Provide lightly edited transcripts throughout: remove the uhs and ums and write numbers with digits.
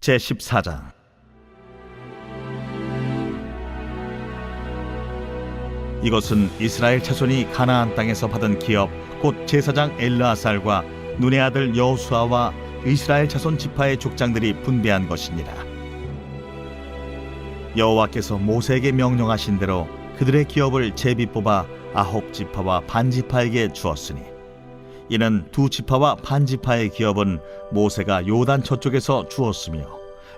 제14장. 이것은 이스라엘 자손이 가나안 땅에서 받은 기업 곧 제사장 엘르아살과 눈의 아들 여호수아와 이스라엘 자손 지파의 족장들이 분배한 것이니라. 여호와께서 모세에게 명령하신 대로 그들의 기업을 제비 뽑아 9지파와 반지파에게 주었으니, 이는 2지파와 반지파의 기업은 모세가 요단 저쪽에서 주었으며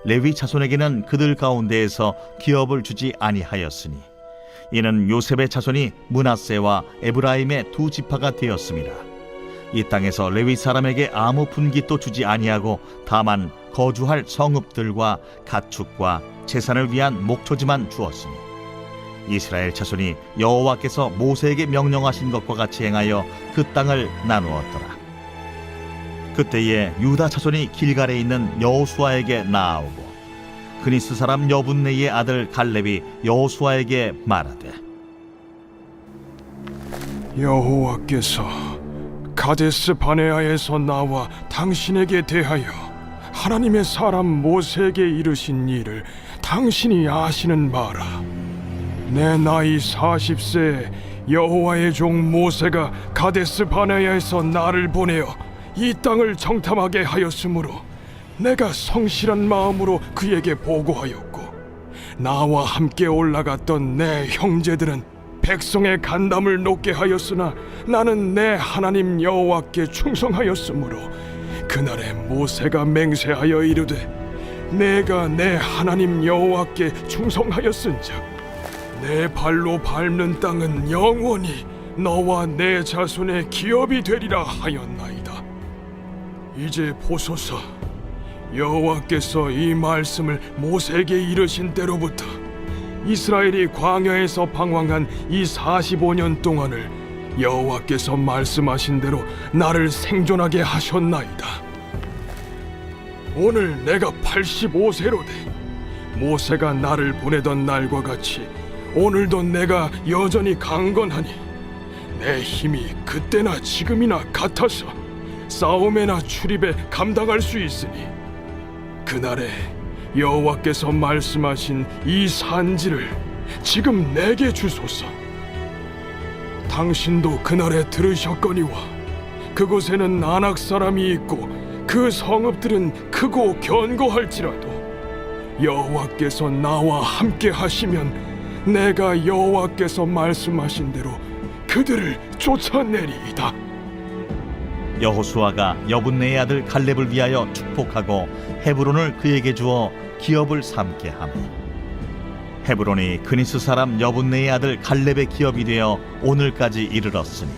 레위 자손에게는 그들 가운데에서 기업을 주지 아니하였으니, 이는 요셉의 자손이 므낫세와 에브라임의 2지파가 되었습니다. 이 땅에서 레위 사람에게 아무 분깃도 주지 아니하고 다만 거주할 성읍들과 가축과 제산을 위한 목초지만 주었으니, 이스라엘 자손이 여호와께서 모세에게 명령하신 것과 같이 행하여 그 땅을 나누었더라. 그때에 유다 자손이 길갈에 있는 여호수아에게 나아오고, 그니스 사람 여분네의 아들 갈렙이 여호수아에게 말하되, 여호와께서 가데스 바네아에서 나와 당신에게 대하여 하나님의 사람 모세에게 이르신 일을 당신이 아시는 바라. 내 나이 40세에 여호와의 종 모세가 가데스 바네아에서 나를 보내어 이 땅을 정탐하게 하였으므로 내가 성실한 마음으로 그에게 보고하였고, 나와 함께 올라갔던 내 형제들은 백성의 간담을 높게 하였으나 나는 내 하나님 여호와께 충성하였으므로 그날에 모세가 맹세하여 이르되, 내가 내 하나님 여호와께 충성하였은즉 내 발로 밟는 땅은 영원히 너와 내 자손의 기업이 되리라 하였나이다. 이제 보소서, 여호와께서 이 말씀을 모세에게 이르신 때로부터 이스라엘이 광야에서 방황한 이 45년 동안을 여호와께서 말씀하신 대로 나를 생존하게 하셨나이다. 오늘 내가 85세로되 모세가 나를 보내던 날과 같이 오늘도 내가 여전히 강건하니 내 힘이 그때나 지금이나 같아서 싸움에나 출입에 감당할 수 있으니, 그날에 여호와께서 말씀하신 이 산지를 지금 내게 주소서. 당신도 그날에 들으셨거니와 그곳에는 아낙 사람이 있고 그 성읍들은 크고 견고할지라도 여호와께서 나와 함께 하시면 내가 여호와께서 말씀하신 대로 그들을 쫓아내리이다. 여호수아가 여분네의 아들 갈렙을 위하여 축복하고 헤브론을 그에게 주어 기업을 삼게 하며, 헤브론이 그니스 사람 여분네의 아들 갈렙의 기업이 되어 오늘까지 이르렀으니,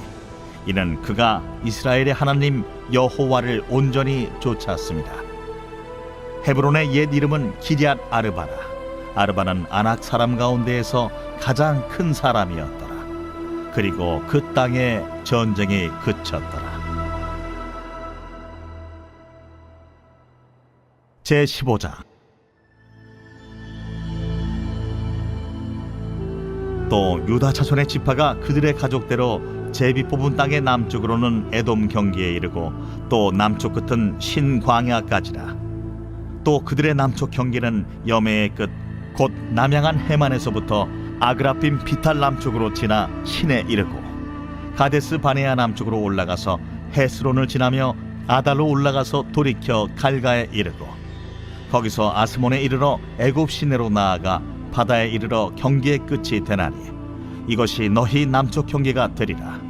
이는 그가 이스라엘의 하나님 여호와를 온전히 쫓았습니다. 헤브론의 옛 이름은 기럇 아르바라. 아르바는 아낙 사람 가운데에서 가장 큰 사람이었더라. 그리고 그 땅에 전쟁이 그쳤더라. 제15장. 또 유다 자손의 지파가 그들의 가족대로 제비 뽑은 땅의 남쪽으로는 에돔 경기에 이르고, 또 남쪽 끝은 신광야까지라. 또 그들의 남쪽 경계는 여매의 끝 곧 남양한 해만에서부터 아그라빔 비탈 남쪽으로 지나 신에 이르고, 가데스 바네아 남쪽으로 올라가서 헤스론을 지나며 아달로 올라가서 돌이켜 갈가에 이르고, 거기서 아스몬에 이르러 애굽 시내로 나아가 바다에 이르러 경계의 끝이 되나니, 이것이 너희 남쪽 경계가 되리라.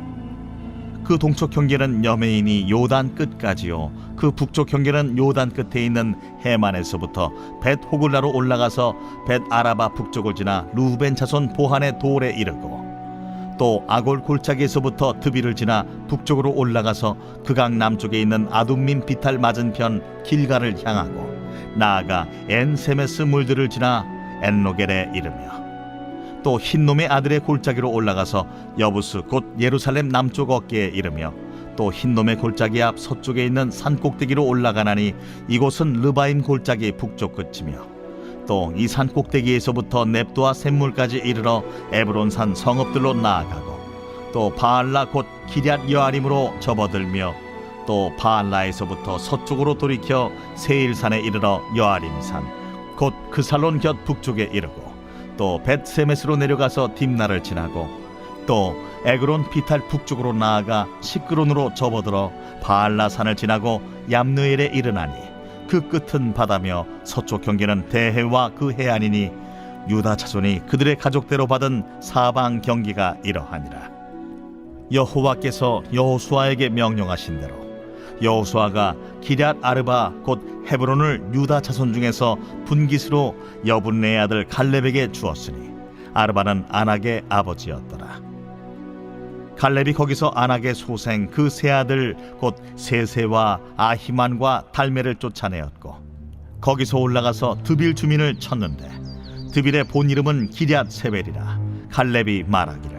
그 동쪽 경계는 여메인이 요단 끝까지요, 그 북쪽 경계는 요단 끝에 있는 해만에서부터 벳 호글라로 올라가서 벳 아라바 북쪽을 지나 루벤 자손 보한의 돌에 이르고, 또 아골 골짜기에서부터 드비를 지나 북쪽으로 올라가서 그강 남쪽에 있는 아둠민 비탈 맞은편 길가를 향하고 나아가 엔세메스 물들을 지나 엔로겔에 이르며, 또 흰놈의 아들의 골짜기로 올라가서 여부스 곧 예루살렘 남쪽 어깨에 이르며, 또 흰놈의 골짜기 앞 서쪽에 있는 산 꼭대기로 올라가나니 이곳은 르바임 골짜기 북쪽 끝이며, 또 이 산 꼭대기에서부터 넵도아 샘물까지 이르러 에브론산 성읍들로 나아가고, 또 바알라 곧 기럇 여아림으로 접어들며 또 바알라에서부터 서쪽으로 돌이켜 세일산에 이르러 여아림산 곧 그살론 곁 북쪽에 이르고 또 벳세메스로 내려가서 딥나를 지나고 또 에그론 비탈 북쪽으로 나아가 시끄론으로 접어들어 바알라산을 지나고 얌느엘에 이르나니 그 끝은 바다며 서쪽 경계는 대해와 그 해안이니 유다 자손이 그들의 가족대로 받은 사방 경계가 이러하니라. 여호와께서 여호수아에게 명령하신 대로 여호수아가 기럇 아르바 곧 헤브론을 유다 자손 중에서 분깃으로 여분네의 아들 갈렙에게 주었으니 아르바는 아낙의 아버지였더라. 갈렙이 거기서 아낙의 소생 그 세 아들 곧 세세와 아히만과 달메를 쫓아내었고 거기서 올라가서 드빌 주민을 쳤는데 드빌의 본 이름은 기럇 세벨이라. 갈렙이 말하기를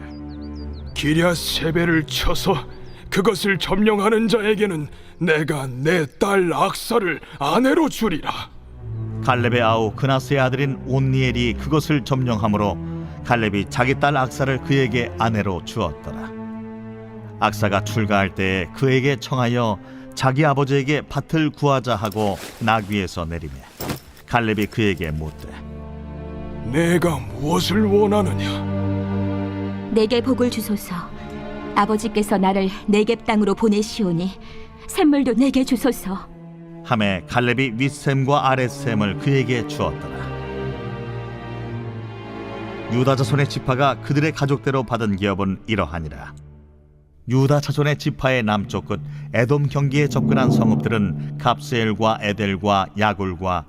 기럇 세벨을 쳐서 그것을 점령하는 자에게는 내가 내 딸 악사를 아내로 주리라. 갈렙의 아우 그나스의 아들인 온니엘이 그것을 점령하므로 갈렙이 자기 딸 악사를 그에게 아내로 주었더라. 악사가 출가할 때에 그에게 청하여 자기 아버지에게 밭을 구하자 하고 나귀에서 내리매 갈렙이 그에게 묻되 내가 무엇을 원하느냐? 내게 복을 주소서. 아버지께서 나를 네겝 땅으로 보내시오니 샘물도 내게 주소서. 하매 갈렙이 윗샘과 아랫샘을 그에게 주었더라. 유다 자손의 지파가 그들의 가족대로 받은 기업은 이러하니라. 유다 자손의 지파의 남쪽 끝 에돔 경계에 접근한 성읍들은 갑세엘과 에델과 야굴과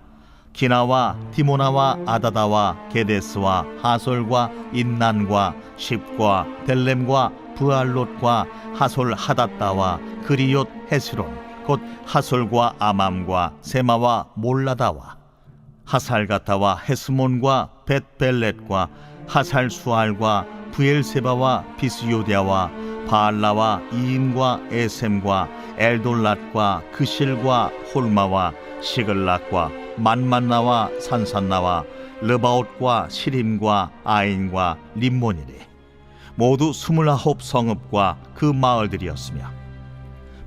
기나와 디모나와 아다다와 게데스와 하솔과 인난과 십과 델렘과 브알롯과 하솔 하닷다와 그리옷 헤스론 곧 하솔과 아맘과 세마와 몰라다와 하살가타와 헤스몬과 벳벨렛과 하살수알과 부엘세바와 비스요디아와 바알라와 이인과 에셈과 엘돌랏과 그실과 홀마와 시글락과 만만나와 산산나와 르바옷과 시림과 아인과 림몬이니 모두 29 성읍과 그 마을들이었으며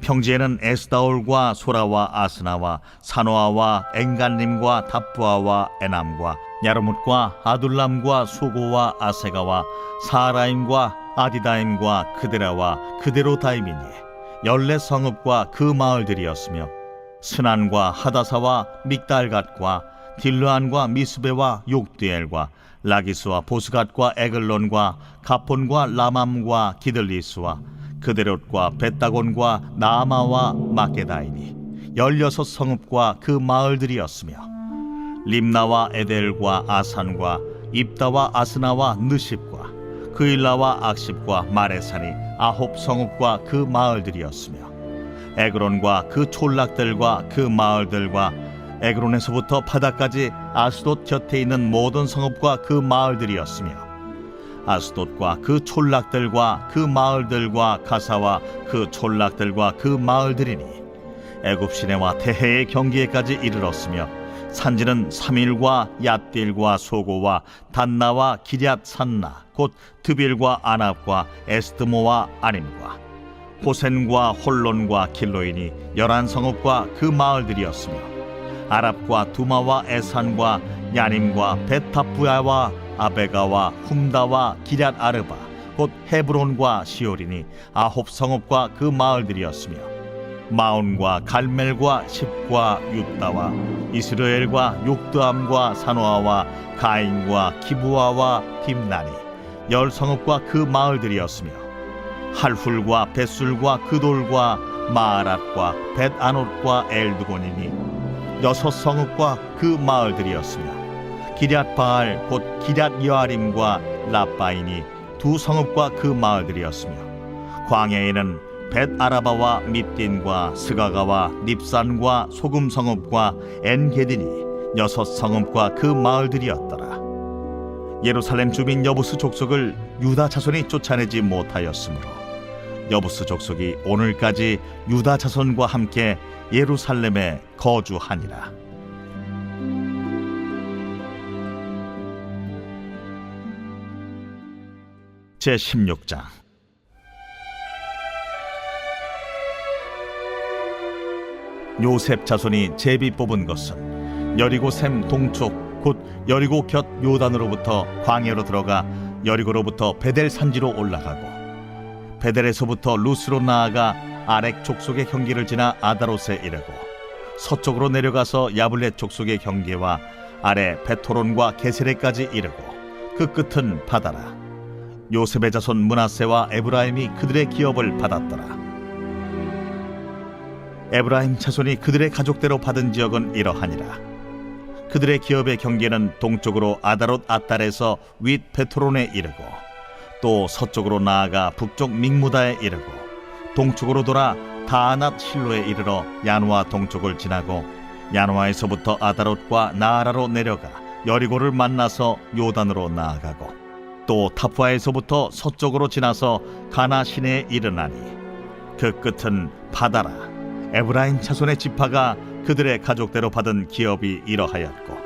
평지에는 에스다올과 소라와 아스나와 사노아와 엥간림과 답부아와 에남과 야르뭇과 아둘람과 소고와 아세가와 사라임과 아디다임과 그데라와 그데로다임이니 14성읍과 그 마을들이었으며 스난과 하다사와 믹달갓과 딜르안과 미스베와 욕드엘과 라기스와 보스갓과 에글론과 가폰과 라맘과 기들리스와 그데롯과 벳다곤과 나아마와 마게다이니 16성읍과 그 마을들이었으며 림나와 에델과 아산과 입다와 아스나와 느십과 그일라와 악십과 마레산이 9성읍과 그 마을들이었으며 에그론과 그 촌락들과 그 마을들과 에그론에서부터 바다까지 아스돗 곁에 있는 모든 성읍과 그 마을들이었으며 아스돗과 그 촌락들과 그 마을들과 가사와 그 촌락들과 그 마을들이니 애굽 시내와 대해의 경계에까지 이르렀으며 산지는 삼일과 얏딜과 소고와 단나와 기럇 산나 곧 드빌과 아납과 에스드모와 아님과 호센과 홀론과 길로인이 11성읍과 그 마을들이었으며 아랍과 두마와 에산과 야님과 베타부야와 아베가와 훔다와 기럇 아르바 곧 헤브론과 시올이니 9성읍과 그 마을들이었으며 마온과 갈멜과 십과 육다와 이스라엘과 욕드암과 사노아와 가인과 기부아와 딥나니 10성읍과 그 마을들이었으며 할훌과 벳술과 그돌과 마아랏과 벳아롯과 엘드곤이니 6성읍과 그 마을들이었으며 기럇바알 곧 기럇 여아림과 라바인이 2성읍과 그 마을들이었으며 광야에는 벳아라바와 밑딘과 스가가와 닙산과 소금성읍과 엔게딘이 6성읍과 그 마을들이었더라. 예루살렘 주민 여부스 족속을 유다 자손이 쫓아내지 못하였으므로 여부스 족속이 오늘까지 유다 자손과 함께 예루살렘에 거주하니라. 제16장 요셉 자손이 제비 뽑은 것은 여리고 샘 동쪽 곧 여리고 곁 요단으로부터 광야로 들어가 여리고로부터 베델 산지로 올라가고 베델에서부터 루스로 나아가 아렉 족속의 경계를 지나 아다롯에 이르고 서쪽으로 내려가서 야블렛 족속의 경계와 아래 베토론과 게세레까지 이르고 그 끝은 바다라. 요셉의 자손 므낫세와 에브라임이 그들의 기업을 받았더라. 에브라임 자손이 그들의 가족대로 받은 지역은 이러하니라. 그들의 기업의 경계는 동쪽으로 아다롯 아달에서 윗 베토론에 이르고 또 서쪽으로 나아가 북쪽 믹무다에 이르고 동쪽으로 돌아 다아낫 실로에 이르러 야누아 동쪽을 지나고 야누아에서부터 아다롯과 나아라로 내려가 여리고를 만나서 요단으로 나아가고 또 타푸아에서부터 서쪽으로 지나서 가나 시내에 이르나니 그 끝은 바다라. 에브라임 자손의 지파가 그들의 가족대로 받은 기업이 이러하였고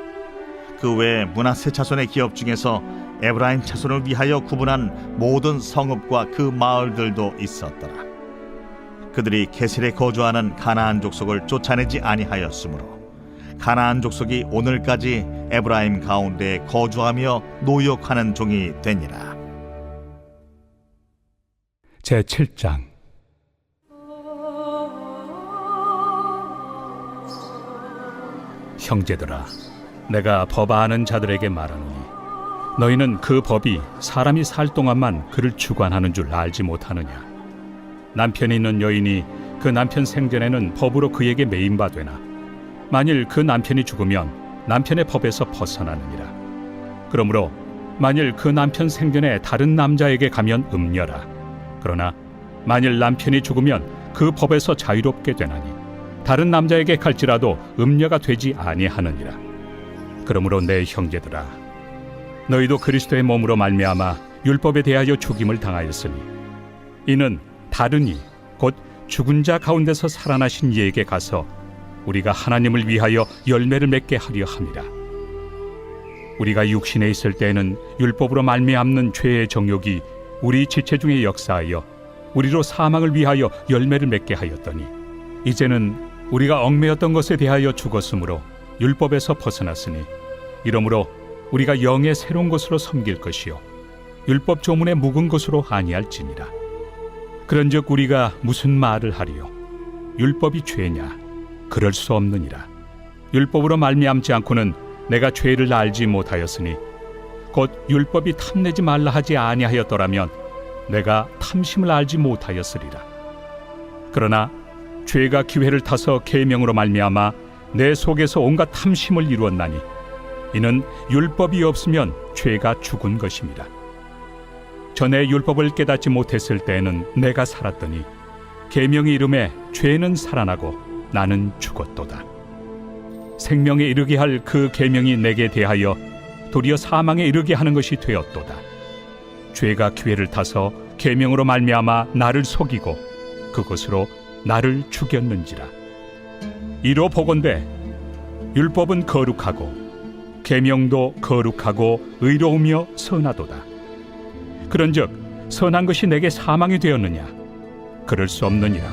그 외에 므낫세 자손의 기업 중에서 에브라임 자손을 위하여 구분한 모든 성읍과 그 마을들도 있었더라. 그들이 게셀에 거주하는 가나안 족속을 쫓아내지 아니하였으므로 가나안 족속이 오늘까지 에브라임 가운데에 거주하며 노역하는 종이 되니라. 제7장. 형제들아, 내가 법 아는 자들에게 말하노니 너희는 그 법이 사람이 살 동안만 그를 주관하는 줄 알지 못하느냐. 남편이 있는 여인이 그 남편 생전에는 법으로 그에게 매인 바 되나 만일 그 남편이 죽으면 남편의 법에서 벗어나느니라. 그러므로 만일 그 남편 생전에 다른 남자에게 가면 음녀라. 그러나 만일 남편이 죽으면 그 법에서 자유롭게 되나니 다른 남자에게 갈지라도 음녀가 되지 아니하느니라. 그러므로 내 형제들아, 너희도 그리스도의 몸으로 말미암아 율법에 대하여 죽임을 당하였으니 이는 다른 이 곧 죽은 자 가운데서 살아나신 이에게 가서 우리가 하나님을 위하여 열매를 맺게 하려 함이라. 우리가 육신에 있을 때에는 율법으로 말미암는 죄의 정욕이 우리 지체 중에 역사하여 우리로 사망을 위하여 열매를 맺게 하였더니 이제는 우리가 얽매였던 것에 대하여 죽었으므로 율법에서 벗어났으니 이러므로 우리가 영의 새로운 것으로 섬길 것이요 율법 조문의 묵은 것으로 아니할지니라. 그런즉 우리가 무슨 말을 하리요? 율법이 죄냐? 그럴 수 없느니라. 율법으로 말미암지 않고는 내가 죄를 알지 못하였으니 곧 율법이 탐내지 말라 하지 아니하였더라면 내가 탐심을 알지 못하였으리라. 그러나 죄가 기회를 타서 계명으로 말미암아 내 속에서 온갖 탐심을 이루었나니 이는 율법이 없으면 죄가 죽은 것입니다. 전에 율법을 깨닫지 못했을 때에는 내가 살았더니 계명이 이름에 죄는 살아나고 나는 죽었도다. 생명에 이르게 할 그 계명이 내게 대하여 도리어 사망에 이르게 하는 것이 되었도다. 죄가 기회를 타서 계명으로 말미암아 나를 속이고 그것으로 나를 죽였는지라. 이로 보건대 율법은 거룩하고 계명도 거룩하고 의로우며 선하도다. 그런즉 선한 것이 내게 사망이 되었느냐? 그럴 수 없느니라.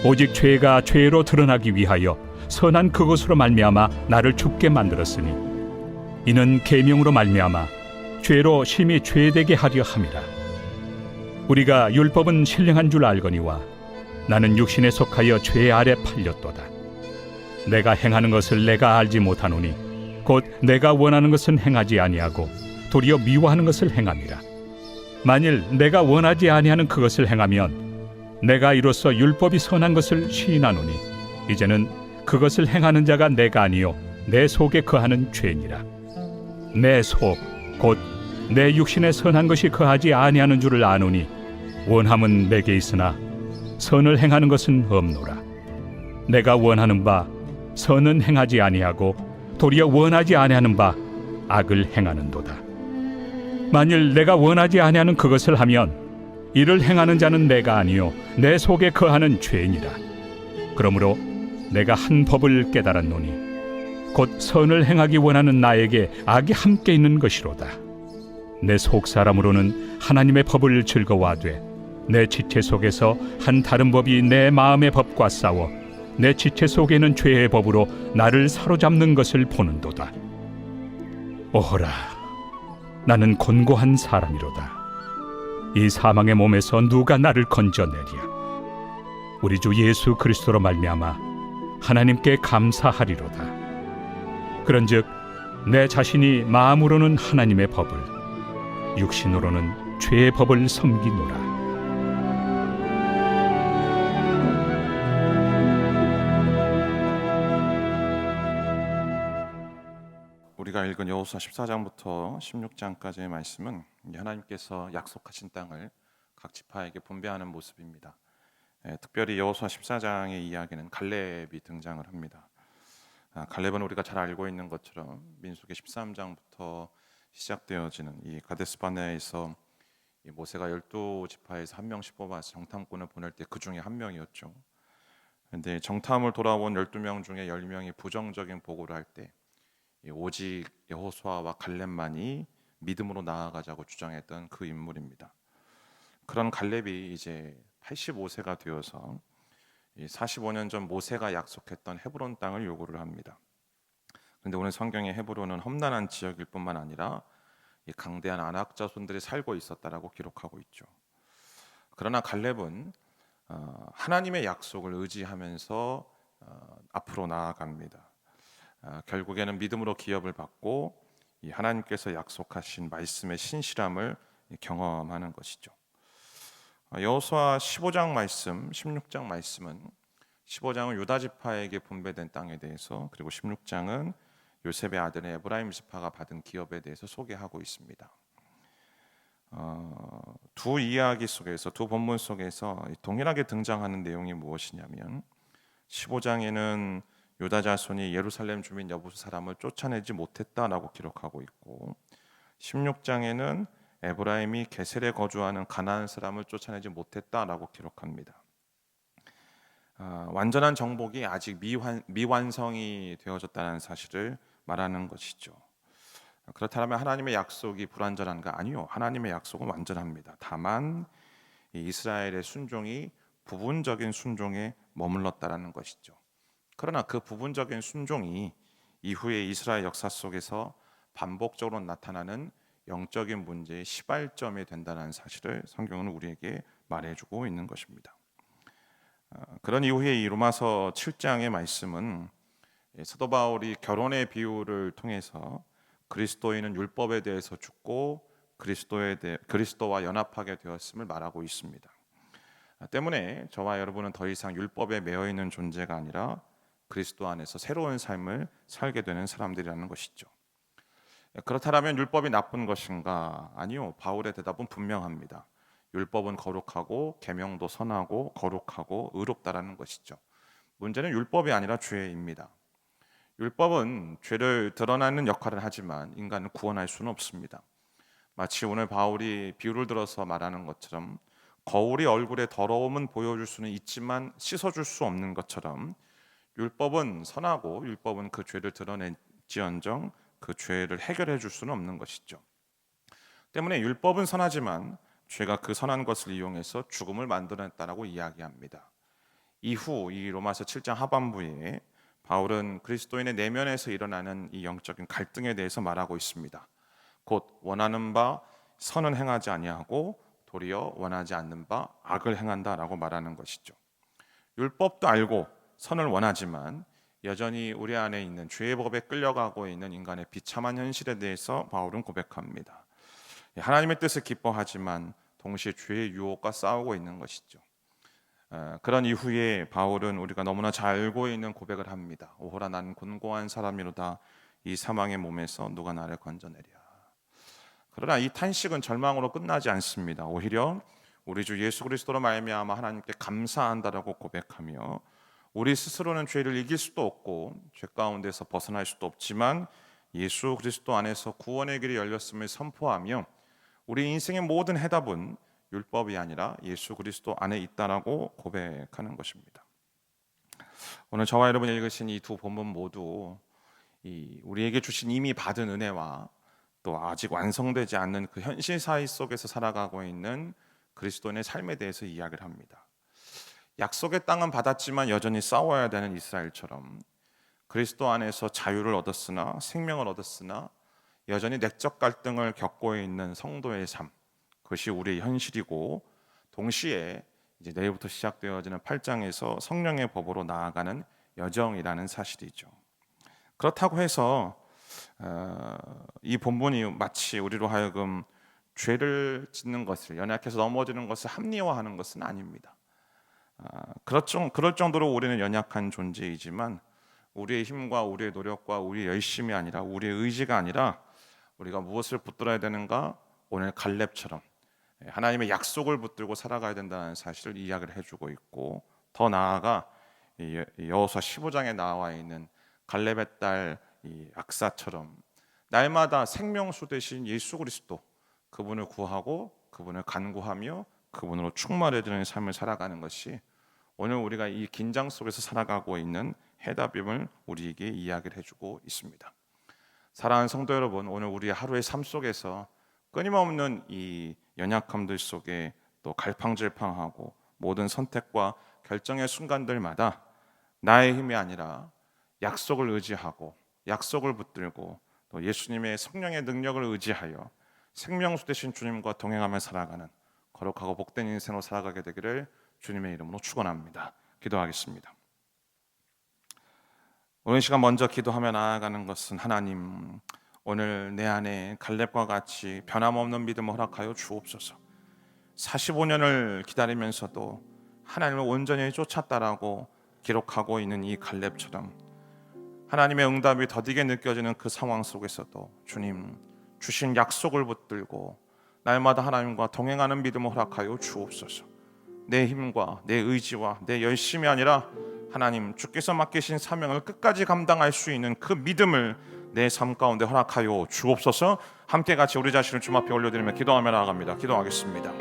오직 죄가 죄로 드러나기 위하여 선한 그것으로 말미암아 나를 죽게 만들었으니 이는 계명으로 말미암아 죄로 심히 죄되게 하려 함이라. 우리가 율법은 신령한 줄 알거니와 나는 육신에 속하여 죄 아래 팔렸도다. 내가 행하는 것을 내가 알지 못하노니 곧 내가 원하는 것은 행하지 아니하고 도리어 미워하는 것을 행함이라. 만일 내가 원하지 아니하는 그것을 행하면 내가 이로써 율법이 선한 것을 시인하노니 이제는 그것을 행하는 자가 내가 아니요 내 속에 거하는 죄니라. 내 속 곧 내 육신에 선한 것이 거하지 아니하는 줄을 아노니 원함은 내게 있으나 선을 행하는 것은 없노라. 내가 원하는 바 선은 행하지 아니하고 도리어 원하지 아니하는 바 악을 행하는도다. 만일 내가 원하지 아니하는 그것을 하면 이를 행하는 자는 내가 아니요 내 속에 거하는 죄니라. 그러므로 내가 한 법을 깨달았노니 곧 선을 행하기 원하는 나에게 악이 함께 있는 것이로다. 내 속 사람으로는 하나님의 법을 즐거워하되 내 지체 속에서 한 다른 법이 내 마음의 법과 싸워 내 지체 속에 있는 죄의 법으로 나를 사로잡는 것을 보는도다. 오호라, 나는 곤고한 사람이로다. 이 사망의 몸에서 누가 나를 건져내랴. 우리 주 예수 그리스도로 말미암아 하나님께 감사하리로다. 그런즉 내 자신이 마음으로는 하나님의 법을, 육신으로는 죄의 법을 섬기노라. 우리가 읽은 여호수아 14장부터 16장까지의 말씀은 하나님께서 약속하신 땅을 각 지파에게 분배하는 모습입니다. 특별히 여호수아 14장의 이야기는 갈렙이 등장을 합니다. 갈렙은 우리가 잘 알고 있는 것처럼 민수기 13장부터 시작되어지는 이 가데스바네아에서 모세가 12지파에서 한 명씩 뽑아서 정탐꾼을 보낼 때 그 중에 한 명이었죠. 그런데 정탐을 돌아온 12명 중에 10명이 부정적인 보고를 할 때 오직 여호수아와 갈렙만이 믿음으로 나아가자고 주장했던 그 인물입니다. 그런 갈렙이 이제 85세가 되어서 45년 전 모세가 약속했던 헤브론 땅을 요구를 합니다. 그런데 오늘 성경의 헤브론은 험난한 지역일 뿐만 아니라 강대한 아낙 자손들이 살고 있었다라고 기록하고 있죠. 그러나 갈렙은 하나님의 약속을 의지하면서 앞으로 나아갑니다. 결국에는 믿음으로 기업을 받고 이 하나님께서 약속하신 말씀의 신실함을 경험하는 것이죠. 여호수아 15장 말씀, 16장 말씀은 15장은 유다 지파에게 분배된 땅에 대해서, 그리고 16장은 요셉의 아들 에브라임 지파가 받은 기업에 대해서 소개하고 있습니다. 두 이야기 속에서, 두 본문 속에서 동일하게 등장하는 내용이 무엇이냐면 15장에는 유다 자손이 예루살렘 주민 여부수 사람을 쫓아내지 못했다라고 기록하고 있고, 16장에는 에브라임이 게셀에 거주하는 가나안 사람을 쫓아내지 못했다라고 기록합니다. 완전한 정복이 아직 미완성이 되어졌다는 사실을 말하는 것이죠. 그렇다면 하나님의 약속이 불완전한가? 아니요, 하나님의 약속은 완전합니다. 다만 이스라엘의 순종이 부분적인 순종에 머물렀다라는 것이죠. 그러나 그 부분적인 순종이 이후의 이스라엘 역사 속에서 반복적으로 나타나는 영적인 문제의 시발점이 된다는 사실을 성경은 우리에게 말해주고 있는 것입니다. 그런 이후에 이 로마서 7장의 말씀은 사도 바울이 결혼의 비유를 통해서 그리스도인은 율법에 대해서 죽고 그리스도와 연합하게 되었음을 말하고 있습니다. 때문에 저와 여러분은 더 이상 율법에 매여 있는 존재가 아니라 그리스도 안에서 새로운 삶을 살게 되는 사람들이라는 것이죠. 그렇다면 율법이 나쁜 것인가? 아니요, 바울의 대답은 분명합니다. 율법은 거룩하고 계명도 선하고 거룩하고 의롭다라는 것이죠. 문제는 율법이 아니라 죄입니다. 율법은 죄를 드러나는 역할을 하지만 인간을 구원할 수는 없습니다. 마치 오늘 바울이 비유를 들어서 말하는 것처럼 거울이 얼굴의 더러움은 보여줄 수는 있지만 씻어줄 수 없는 것처럼 율법은 선하고 율법은 그 죄를 드러낼지언정 그 죄를 해결해 줄 수는 없는 것이죠. 때문에 율법은 선하지만 죄가 그 선한 것을 이용해서 죽음을 만들어냈다라고 이야기합니다. 이후 이 로마서 7장 하반부에 바울은 그리스도인의 내면에서 일어나는 이 영적인 갈등에 대해서 말하고 있습니다. 곧 원하는 바 선은 행하지 아니하고 도리어 원하지 않는 바 악을 행한다라고 말하는 것이죠. 율법도 알고 선을 원하지만 여전히 우리 안에 있는 죄의 법에 끌려가고 있는 인간의 비참한 현실에 대해서 바울은 고백합니다. 하나님의 뜻을 기뻐하지만 동시에 죄의 유혹과 싸우고 있는 것이죠. 그런 이후에 바울은 우리가 너무나 잘 알고 있는 고백을 합니다. 오호라, 나는 곤고한 사람이로다. 이 사망의 몸에서 누가 나를 건져내랴. 그러나 이 탄식은 절망으로 끝나지 않습니다. 오히려 우리 주 예수 그리스도로 말미암아 하나님께 감사한다라고 고백하며, 우리 스스로는 죄를 이길 수도 없고 죄 가운데서 벗어날 수도 없지만 예수 그리스도 안에서 구원의 길이 열렸음을 선포하며 우리 인생의 모든 해답은 율법이 아니라 예수 그리스도 안에 있다라고 고백하는 것입니다. 오늘 저와 여러분이 읽으신 이 두 본문 모두 우리에게 주신 이미 받은 은혜와 또 아직 완성되지 않는 그 현실 사회 속에서 살아가고 있는 그리스도인의 삶에 대해서 이야기를 합니다. 약속의 땅은 받았지만 여전히 싸워야 되는 이스라엘처럼 그리스도 안에서 자유를 얻었으나 생명을 얻었으나 여전히 내적 갈등을 겪고 있는 성도의 삶, 그것이 우리의 현실이고 동시에 이제 내일부터 시작되어지는 8장에서 성령의 법으로 나아가는 여정이라는 사실이죠. 그렇다고 해서 이 본문이 마치 우리로 하여금 죄를 짓는 것을, 연약해서 넘어지는 것을 합리화하는 것은 아닙니다. 그럴 정도로 우리는 연약한 존재이지만 우리의 힘과 우리의 노력과 우리의 열심이 아니라 우리의 의지가 아니라 우리가 무엇을 붙들어야 되는가? 오늘 갈렙처럼 하나님의 약속을 붙들고 살아가야 된다는 사실을 이야기를 해주고 있고, 더 나아가 여호수아 15장에 나와 있는 갈렙의 딸 악사처럼 날마다 생명수 되신 예수 그리스도, 그분을 구하고 그분을 간구하며 그분으로 충만해지는 삶을 살아가는 것이 오늘 우리가 이 긴장 속에서 살아가고 있는 해답임을 우리에게 이야기를 해주고 있습니다. 사랑하는 성도 여러분, 오늘 우리의 하루의 삶 속에서 끊임없는 이 연약함들 속에 또 갈팡질팡하고 모든 선택과 결정의 순간들마다 나의 힘이 아니라 약속을 의지하고 약속을 붙들고 또 예수님의 성령의 능력을 의지하여 생명수 되신 주님과 동행하며 살아가는 거룩하고 복된 인생으로 살아가게 되기를 주님의 이름으로 축원합니다. 기도하겠습니다. 오늘 시간 먼저 기도하며 나아가는 것은 하나님, 오늘 내 안에 갈렙과 같이 변함없는 믿음을 허락하여 주옵소서. 45년을 기다리면서도 하나님을 온전히 쫓았다라고 기록하고 있는 이 갈렙처럼 하나님의 응답이 더디게 느껴지는 그 상황 속에서도 주님 주신 약속을 붙들고 날마다 하나님과 동행하는 믿음을 허락하여 주옵소서. 내 힘과 내 의지와 내 열심이 아니라 하나님 주께서 맡기신 사명을 끝까지 감당할 수 있는 그 믿음을 내 삶 가운데 허락하여 주옵소서. 함께 같이 우리 자신을 주님 앞에 올려드리며 기도하며 나아갑니다. 기도하겠습니다.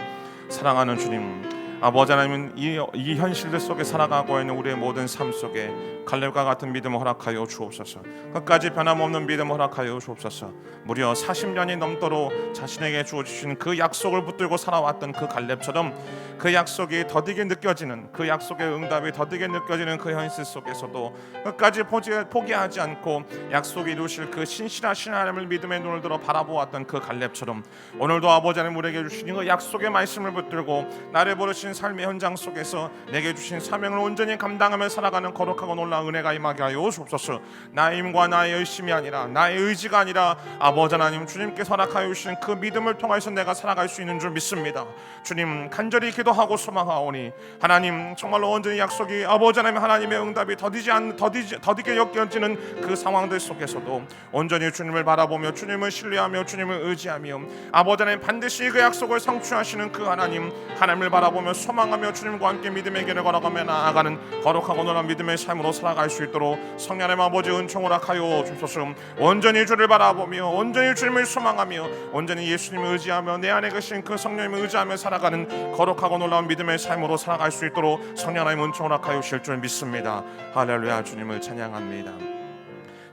사랑하는 주님, 아버지 하나님은 이 현실들 속에 살아가고 있는 우리의 모든 삶 속에 갈렙과 같은 믿음을 허락하여 주옵소서. 끝까지 변함없는 믿음을 허락하여 주옵소서. 무려 40년이 넘도록 자신에게 주어주신 그 약속을 붙들고 살아왔던 그 갈렙처럼 그 약속이 더디게 느껴지는, 그 약속의 응답이 더디게 느껴지는 그 현실 속에서도 끝까지 포기하지 않고 약속이 이루실 그 신실하신 하나님을 믿음의 눈을 들어 바라보았던 그 갈렙처럼 오늘도 아버지 하나님 우리에게 주신 그 약속의 말씀을 붙들고 나를 부르신 삶의 현장 속에서 내게 주신 사명을 온전히 감당하며 살아가는 거룩하고 놀라운 은혜가 임하게 하여 주옵소서. 나의 힘과 나의 열심이 아니라 나의 의지가 아니라 아버지 하나님 주님께서 허락하여 주신 그 믿음을 통해서 내가 살아갈 수 있는 줄 믿습니다. 주님 간절히 기도하고 소망하오니 하나님 정말로 온전히 약속이 아버지 하나님 하나님의 응답이 더디게 엮여지는 그 상황들 속에서도 온전히 주님을 바라보며 주님을 신뢰하며 주님을 의지하며 아버지 하나님 반드시 그 약속을 성취하시는 그 하나님을 바라보며 소망하며 주님과 함께 믿음의 길을 걸어가며 나아가는 거룩하고 놀라운 믿음의 삶으로 살아갈 수 있도록 성령 하나님 아버지 은총을 허락하여 주소서. 온전히 주를 바라보며 온전히 주님을 소망하며 온전히 예수님을 의지하며 내 안에 계신 그 성령님을 의지하며 살아가는 거룩하고 놀라운 믿음의 삶으로 살아갈 수 있도록 성령 하나님 은총을 허락하여 주실 줄 믿습니다. 할렐루야. 주님을 찬양합니다.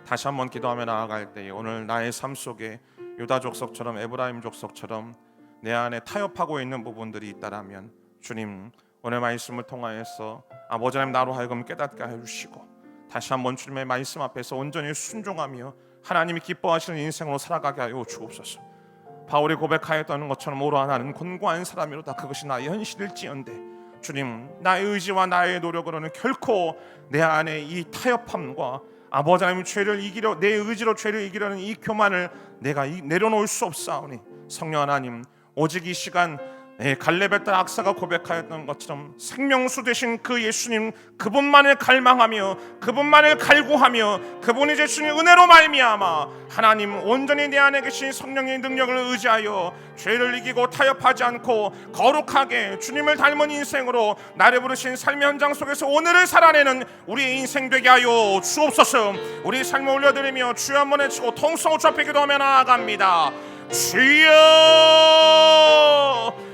다시 한번 기도하며 나아갈 때 오늘 나의 삶 속에 유다 족속처럼 에브라임 족속처럼 내 안에 타협하고 있는 부분들이 있다라면 주님 오늘 말씀을 통하여서 아버지 하나님 나로 하여금 깨닫게 해주시고 다시 한번 주님의 말씀 앞에서 온전히 순종하며 하나님이 기뻐하시는 인생으로 살아가게 하여 주옵소서. 바울이 고백하였던 것처럼 오라 나는 곤고한 사람이로다. 그것이 나의 현실일지언데 주님 나의 의지와 나의 노력으로는 결코 내 안에 이 타협함과 아버지 하나님 죄를 이기려 내 의지로 죄를 이기려는 이 교만을 내가 내려놓을 수 없사오니 성령 하나님 오직 이 시간 갈렙의 딸 악사가 고백하였던 것처럼 생명수 되신 그 예수님 그분만을 갈망하며 그분만을 갈구하며 그분이 주신 은혜로 말미암아 하나님 온전히 내 안에 계신 성령의 능력을 의지하여 죄를 이기고 타협하지 않고 거룩하게 주님을 닮은 인생으로 나를 부르신 삶의 현장 속에서 오늘을 살아내는 우리의 인생 되게 하여 주옵소서. 우리 삶을 올려드리며 주여 한번 외치고 통성으로 주 앞에 기도하며 나아갑니다. 주여.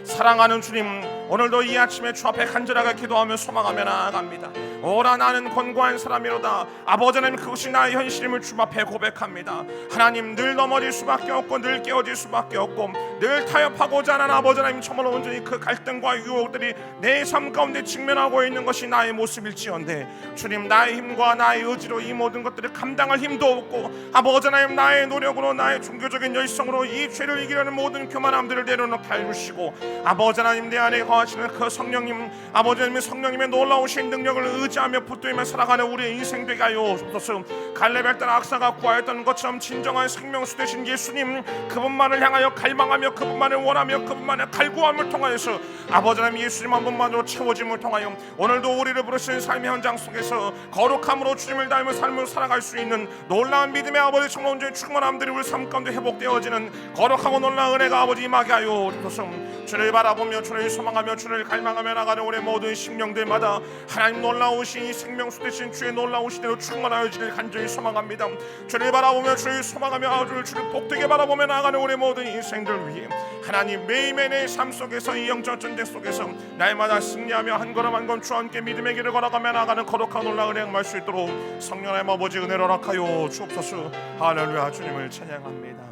사랑하는 주님 오늘도 이 아침에 주 앞에 간절하게 기도하며 소망하며 나아갑니다. 오라 나는 권고한 사람이로다. 아버지 하나님, 그것이 나의 현실임을 주 앞에 고백합니다. 하나님, 늘 넘어질 수밖에 없고 늘 깨어질 수밖에 없고 늘 타협하고자 하는 아버지 하나님, 정말 온전히 그 갈등과 유혹들이 내 삶 가운데 직면하고 있는 것이 나의 모습일지언데 주님, 나의 힘과 나의 의지로 이 모든 것들을 감당할 힘도 없고 아버지 하나님, 나의 노력으로 나의 종교적인 열성으로 이 죄를 이기려는 모든 교만함들을 내려놓게 해주시고 아버지 하나님, 내 안에 거하시는 그 성령님, 아버지 하나님, 성령님의 놀라우신 능력을 의지하며 붙들며 살아가는 우리의 인생 되게 하여 주옵소서. 갈렙의 딸 악사가 구하였던 것처럼 진정한 생명수 되신 예수님, 그분만을 향하여 갈망하며 그분만을 원하며 그분만의 갈구함을 통하여서 아버지 하나님, 예수님 한 분만으로 채워짐을 통하여 오늘도 우리를 부르시는 삶의 현장 속에서 거룩함으로 주님을 닮은 삶을 살아갈 수 있는 놀라운 믿음의 아버지 정말 온전히 충만함들이 우리 삶 가운데 회복되어지는 거룩하고 놀라운 은혜가 아버지 임하게 하여 주옵소서. 주를 바라보며 주를 소망하며 주를 갈망하며 나가는 우리 모든 심령들마다 하나님 놀라우신 이 생명수 되신 주의 놀라우신 대로 충만하여지를 간절히 소망합니다. 주를 바라보며 주를 소망하며 주를 복되게 바라보며 나가는 우리 모든 인생들 위해 하나님, 매일매일의 삶 속에서 이 영적 전쟁 속에서 날마다 승리하며 한 걸음 한 걸음 주와 함께 믿음의 길을 걸어가며 나가는 거룩한 놀라운 은혜 행할 수 있도록 성령 하나님 아버지 은혜를 허락하여 주옵소서. 할렐루야. 주님을 찬양합니다.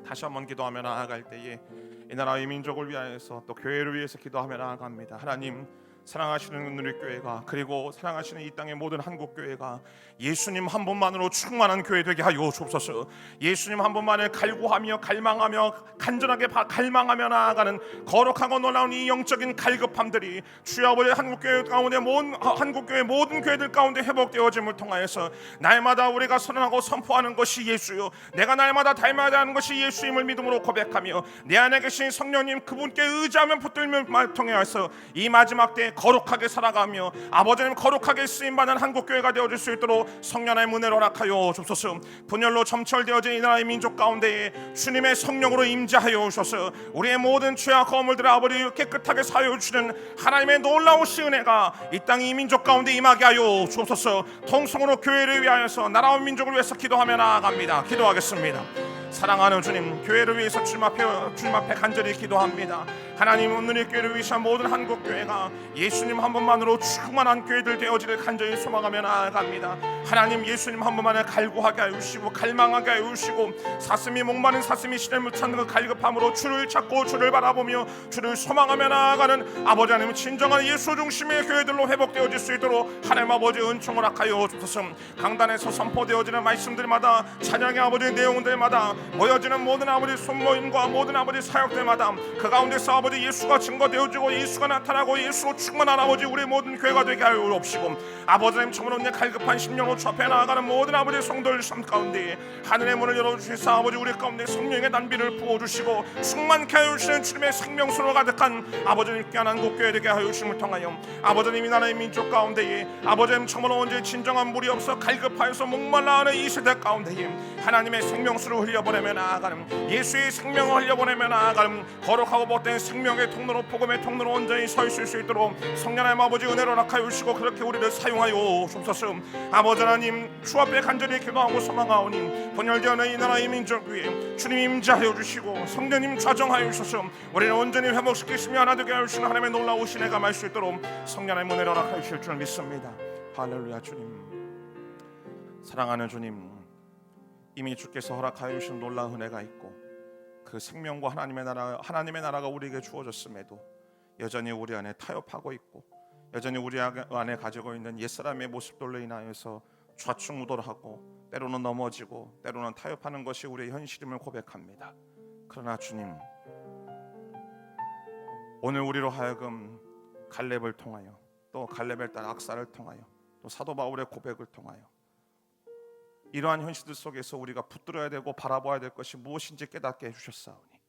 다시 한번 기도하며 나아갈 때에 이 나라의 민족을 위하여서 또 교회를 위해서 기도하며 나아갑니다. 하나님, 사랑하시는 우리 교회가, 그리고 사랑하시는 이 땅의 모든 한국 교회가 예수님 한 분만으로 충만한 교회 되게 하여 주옵소서. 예수님 한 분만을 갈구하며 갈망하며 간절하게 갈망하며 나아가는 거룩하고 놀라운 이 영적인 갈급함들이 주여 아버지 한국 교회 가운데 한국 교회 모든 교회들 가운데 회복되어짐을 통하여서 날마다 우리가 선언하고 선포하는 것이 예수요, 내가 날마다 닮아야 하는 것이 예수임을 믿음으로 고백하며 내 안에 계신 성령님, 그분께 의지하며 붙들며 통해서 이 마지막 때 거룩하게 살아가며 아버지님 거룩하게 쓰임받는 한국교회가 되어질 수 있도록 성령의 은혜로 허락하여 주옵소서. 분열로 점철되어진 이 나라의 민족 가운데에 주님의 성령으로 임재하여 주셔서 우리의 모든 죄와 거물들을 아버지 깨끗하게 사하여 주시는 하나님의 놀라우신 은혜가 이 땅 이 민족 가운데 임하게 하여 주옵소서. 통성으로 교회를 위하여서 나라와 민족을 위해서 기도하며 나아갑니다. 기도하겠습니다. 사랑하는 주님, 교회를 위해서 주님 앞에 간절히 기도합니다. 하나님, 오늘의 교회를 위해서 모든 한국 교회가 예수님 한 분만으로 충만한 교회들 되어지를 간절히 소망하며 나아갑니다. 하나님, 예수님 한 분만을 갈구하게 하여 주시고 갈망하게 하여 주시고 사슴이 목마른 사슴이 시를 찾는 그 갈급함으로 주를 찾고 주를 바라보며 주를 소망하며 나아가는 아버지 하나님, 진정한 예수 중심의 교회들로 회복되어질 수 있도록 하나님 아버지 은총을 허락하여 주옵소서. 강단에서 선포되어지는 말씀들마다, 찬양의 아버지 내용들마다 모여지는 모든 아버지 손모임과 모든 아버지 사역들마다 그 가운데서 아버지 예수가 증거되어지고 예수가 나타나고 예수로 충만한 아버지 우리 모든 교회가 되게 하여 주옵시고 아버지 하나님, 정말 언니 갈급한 심령으로 주 앞에 나아가는 모든 아버지 성도들 삶 가운데 하늘의 문을 열어주시서 아버지 우리 가운데 성령의 단비를 부어주시고 충만케 하여 주시는 주님의 생명수로 가득한 아버지님 귀한 한국교회 되게 하여 주심을 통하여 아버지님 이 나라의 민족 가운데에 아버지님 정말 언제 진정한 물이 없어 갈급하여서 목말라하는 이 세대 가운데에 하나님의 생명수를 흘려보내며 나아가는, 예수의 생명을 흘려보내며 나아가는 거룩하고 복된 생명의 통로로 복음의 통로로 온전히 서 있을 수 있도록 성령 하나님 아버지 은혜로 허락하여 주시고 그렇게 우리를 사용하여 주옵소서. 아버지 하나님, 주 앞에 간절히 기도하고 소망하오니 분열되어는 이 나라의 민족 위에 주님 임재하여 주시고 성령님 좌정하여 주셔서 우리를 온전히 회복시키시며 하나 되게 하여 주시는 하나님의 놀라우신 은혜가 말 수 있도록 성령 하나님 은혜로 허락하여 주실 줄 믿습니다. 할렐루야. 주님, 사랑하는 주님, 이미 주께서 허락하여 주신 놀라운 은혜가 있고 그 생명과 하나님의 나라가 우리에게 주어졌음에도 여전히 우리 안에 타협하고 있고 여전히 우리 안에 가지고 있는 옛사람의 모습들로 인하여서 좌충우돌하고 때로는 넘어지고 때로는 타협하는 것이 우리의 현실임을 고백합니다. 그러나 주님, 오늘 우리로 하여금 갈렙을 통하여 또 갈렙의 딸 악사를 통하여 또 사도 바울의 고백을 통하여 이러한 현실들 속에서 우리가 붙들어야 되고 바라봐야 될 것이 무엇인지 깨닫게 해주셨사오니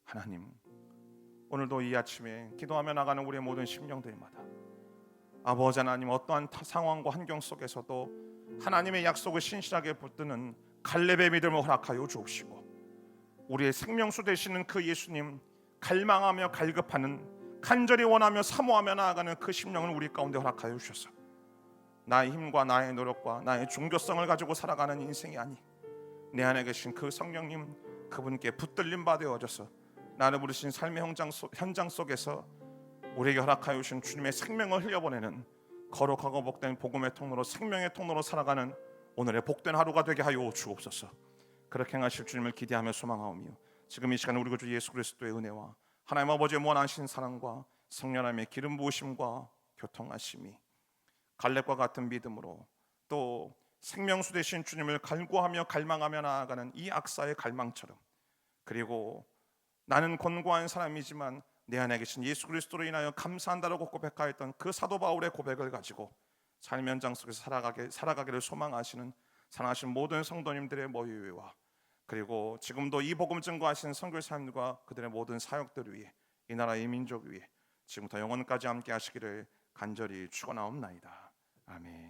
하나님, 오늘도 이 아침에 기도하며 나가는 우리의 모든 심령들마다 아버지 하나님, 어떠한 상황과 환경 속에서도 하나님의 약속을 신실하게 붙드는 갈렙의 믿음을 허락하여 주옵시고 우리의 생명수 되시는 그 예수님 갈망하며 갈급하는, 간절히 원하며 사모하며 나아가는 그 심령을 우리 가운데 허락하여 주셔서 나의 힘과 나의 노력과 나의 종교성을 가지고 살아가는 인생이 아니 내 안에 계신 그 성령님, 그분께 붙들림 받아져서 나를 부르신 삶의 현장 속에서 우리에게 허락하여 주신 주님의 생명을 흘려보내는 거룩하고 복된 복음의 통로로, 생명의 통로로 살아가는 오늘의 복된 하루가 되게 하여 주옵소서. 그렇게 행하실 주님을 기대하며 소망하오며, 지금 이 시간 우리 구주 예수 그리스도의 은혜와 하나님 아버지의 무한하신 사랑과 성령님의 기름 부으심과 교통하심이 갈렙과 같은 믿음으로 또 생명수 되신 주님을 갈구하며 갈망하며 나아가는 이 악사의 갈망처럼, 그리고 나는 곤고한 사람이지만 내 안에 계신 예수 그리스도로 인하여 감사한다라고 고백하였던 그 사도 바울의 고백을 가지고 삶 현장 속에서 살아가기를 소망하시는 사랑하신 모든 성도님들의 모유와, 그리고 지금도 이 복음 증거하시는 선교사님과 그들의 모든 사역들 위해, 이 나라의 민족 위해 지금부터 영원까지 함께 하시기를 간절히 축원하옵나이다. 아멘.